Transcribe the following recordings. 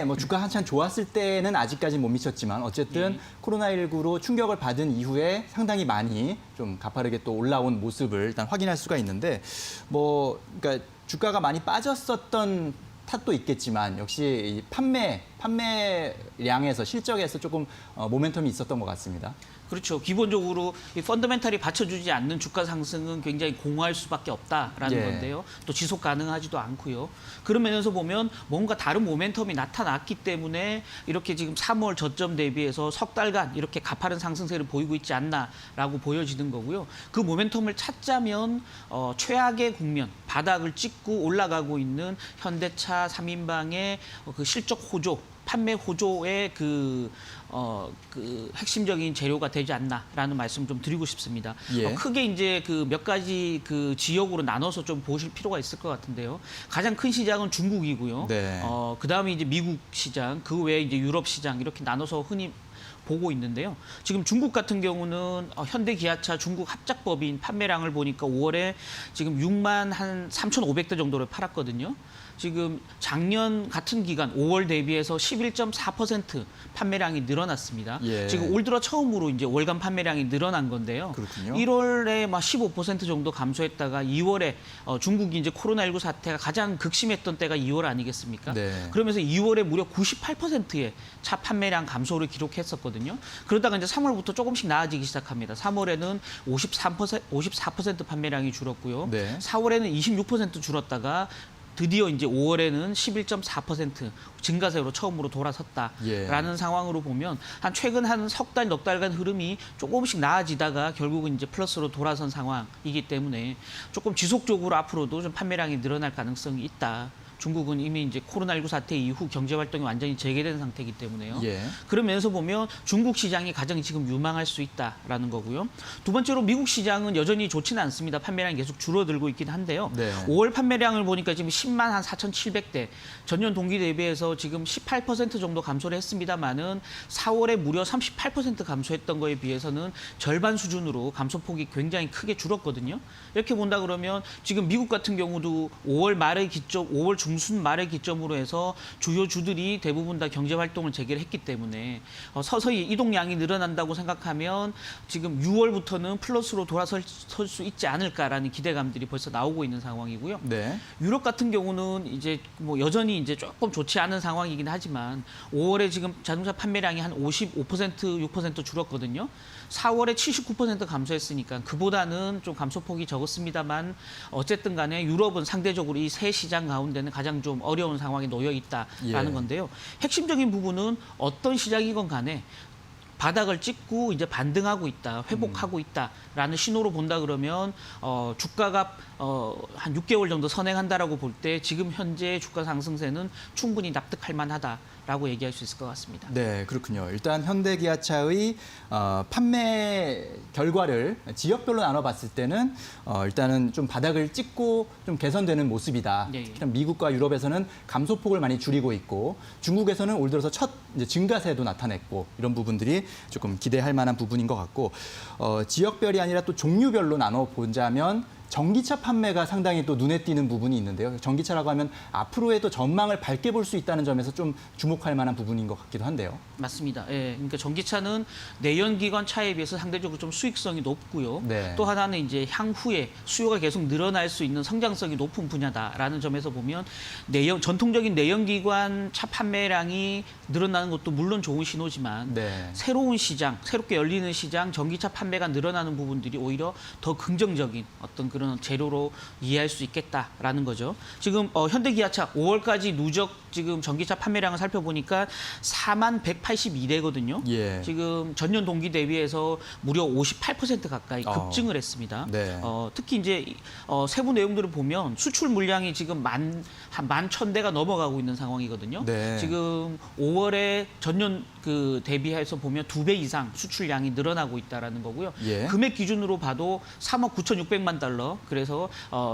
뭐 주가 한참 좋았을 때는 아직까지 못 미쳤지만 어쨌든 코로나19로 충격을 받은 이후에 상당히 많이 좀 가파르게 또 올라온 모습을 일단 확인할 수가 있는데 뭐 그러니까 주가가 많이 빠졌었던 탓도 있겠지만 역시 이 판매량에서 실적에서 조금 모멘텀이 있었던 것 같습니다. 그렇죠. 기본적으로 이 펀더멘탈이 받쳐주지 않는 주가 상승은 굉장히 공허할 수밖에 없다라는 건데요. 또 지속 가능하지도 않고요. 그런 면에서 보면 뭔가 다른 모멘텀이 나타났기 때문에 이렇게 지금 3월 저점 대비해서 석 달간 이렇게 가파른 상승세를 보이고 있지 않나라고 보여지는 거고요. 그 모멘텀을 찾자면 최악의 국면, 바닥을 찍고 올라가고 있는 현대차 3인방의 그 실적 호조, 판매 호조의 그 핵심적인 재료가 되지 않나라는 말씀 좀 드리고 싶습니다. 크게 이제 그 몇 가지 그 지역으로 나눠서 좀 보실 필요가 있을 것 같은데요. 가장 큰 시장은 중국이고요. 그다음에 이제 미국 시장, 그 외에 이제 유럽 시장 이렇게 나눠서 흔히 보고 있는데요. 지금 중국 같은 경우는 현대기아차 중국 합작법인 판매량을 보니까 5월에 지금 6만 한 3,500대 정도를 팔았거든요. 지금 작년 같은 기간 5월 대비해서 11.4% 판매량이 늘어났습니다. 지금 올 들어 처음으로 이제 월간 판매량이 늘어난 건데요. 그렇군요. 1월에 막 15% 정도 감소했다가 2월에 중국이 이제 코로나19 사태가 가장 극심했던 때가 2월 아니겠습니까? 그러면서 2월에 무려 98%의 차 판매량 감소를 기록했었거든요. 그러다가 이제 3월부터 조금씩 나아지기 시작합니다. 3월에는 54% 판매량이 줄었고요. 4월에는 26% 줄었다가 드디어 이제 5월에는 11.4% 증가세로 처음으로 돌아섰다라는 상황으로 보면 한 최근 한 석 달, 넉 달간 흐름이 조금씩 나아지다가 결국은 이제 플러스로 돌아선 상황이기 때문에 조금 지속적으로 앞으로도 좀 판매량이 늘어날 가능성이 있다. 중국은 이미 이제 코로나19 사태 이후 경제 활동이 완전히 재개된 상태이기 때문에요. 그런 면에서 보면 중국 시장이 가장 지금 유망할 수 있다라는 거고요. 두 번째로 미국 시장은 여전히 좋지는 않습니다. 판매량이 계속 줄어들고 있긴 한데요. 5월 판매량을 보니까 지금 10만 한 4,700대, 전년 동기 대비해서 지금 18% 정도 감소를 했습니다만은 4월에 무려 38% 감소했던 거에 비해서는 절반 수준으로 감소폭이 굉장히 크게 줄었거든요. 이렇게 본다 그러면 지금 미국 같은 경우도 5월 말의 기점, 5월 중순 말의 기점으로 해서 주요 주들이 대부분 다 경제 활동을 재개를 했기 때문에 서서히 이동량이 늘어난다고 생각하면 지금 6월부터는 플러스로 돌아설 수 있지 않을까라는 기대감들이 벌써 나오고 있는 상황이고요. 유럽 같은 경우는 이제 뭐 여전히 이제 조금 좋지 않은 상황이긴 하지만 5월에 지금 자동차 판매량이 한 55%, 6% 줄었거든요. 4월에 79% 감소했으니까 그보다는 좀 감소폭이 적었습니다만 어쨌든 간에 유럽은 상대적으로 이 세 시장 가운데는 가장 좀 어려운 상황에 놓여 있다라는 건데요. 핵심적인 부분은 어떤 시장이건 간에 바닥을 찍고 이제 반등하고 있다, 회복하고 있다라는 신호로 본다 그러면 주가가 한 6개월 정도 선행한다라고 볼 때 지금 현재 주가 상승세는 충분히 납득할 만하다라고 얘기할 수 있을 것 같습니다. 네, 그렇군요. 일단 현대기아차의 판매 결과를 지역별로 나눠봤을 때는 일단은 좀 바닥을 찍고 좀 개선되는 모습이다. 일단 미국과 유럽에서는 감소폭을 많이 줄이고 있고 중국에서는 올 들어서 첫 이제 증가세도 나타냈고 이런 부분들이 조금 기대할 만한 부분인 것 같고 지역별이 아니라 또 종류별로 나눠보자면 전기차 판매가 상당히 또 눈에 띄는 부분이 있는데요. 전기차라고 하면 앞으로의 또 전망을 밝게 볼 수 있다는 점에서 좀 주목할 만한 부분인 것 같기도 한데요. 맞습니다. 그러니까 전기차는 내연기관 차에 비해서 상대적으로 좀 수익성이 높고요. 또 하나는 이제 향후에 수요가 계속 늘어날 수 있는 성장성이 높은 분야다라는 점에서 보면 전통적인 내연기관 차 판매량이 늘어나는 것도 물론 좋은 신호지만 새로운 시장, 새롭게 열리는 시장, 전기차 판매가 늘어나는 부분들이 오히려 더 긍정적인 어떤 그런 재료로 이해할 수 있겠다라는 거죠. 지금 현대기아차 5월까지 누적 지금 전기차 판매량을 살펴보니까 4만 182대거든요. 지금 전년 동기 대비해서 무려 58% 가까이 급증을 했습니다. 특히 이제 세부 내용들을 보면 수출 물량이 지금 한 11,000대가 넘어가고 있는 상황이거든요. 지금 5월에 전년 그 대비해서 보면 2배 이상 수출량이 늘어나고 있다라는 거고요. 금액 기준으로 봐도 3억 9,600만 달러 달러. 그래서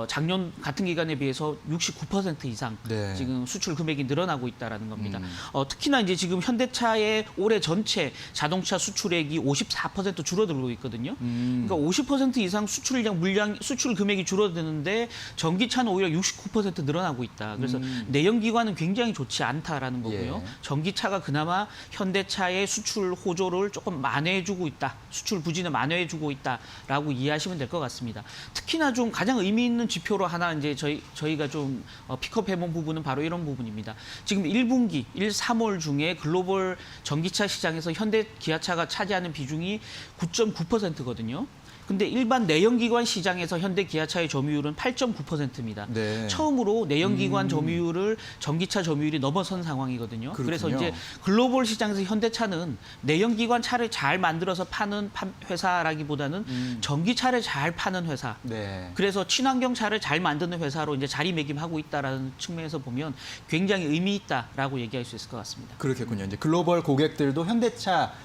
작년 같은 기간에 비해서 69% 이상 네. 지금 수출 금액이 늘어나고 있다라는 겁니다. 특히나 이제 지금 현대차의 올해 전체 자동차 수출액이 54% 줄어들고 있거든요. 그러니까 50% 이상 수출 금액이 줄어드는데 전기차는 오히려 69% 늘어나고 있다. 그래서 내연기관은 굉장히 좋지 않다라는 거고요. 예. 전기차가 그나마 현대차의 수출 호조를 조금 만회해주고 있다. 수출 부진을 만회해주고 있다라고 이해하시면 될 것 같습니다. 특히나 좀 가장 의미 있는 지표로 하나 이제 저희가 좀 픽업해본 부분은 바로 이런 부분입니다. 지금 1분기, 3월 중에 글로벌 전기차 시장에서 현대 기아차가 차지하는 비중이 9.9%거든요. 근데 일반 내연기관 시장에서 현대 기아차의 점유율은 8.9%입니다. 네. 처음으로 내연기관 점유율을 전기차 점유율이 넘어선 상황이거든요. 그렇군요. 그래서 이제 글로벌 시장에서 현대차는 내연기관 차를 잘 만들어서 파는 회사라기보다는 전기차를 잘 파는 회사. 네. 그래서 친환경 차를 잘 만드는 회사로 이제 자리매김하고 있다라는 측면에서 보면 굉장히 의미 있다라고 얘기할 수 있을 것 같습니다. 그렇겠군요. 이제 글로벌 고객들도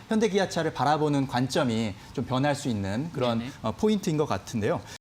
현대기아차를 바라보는 관점이 좀 변할 수 있는 그런 네네. 포인트인 것 같은데요.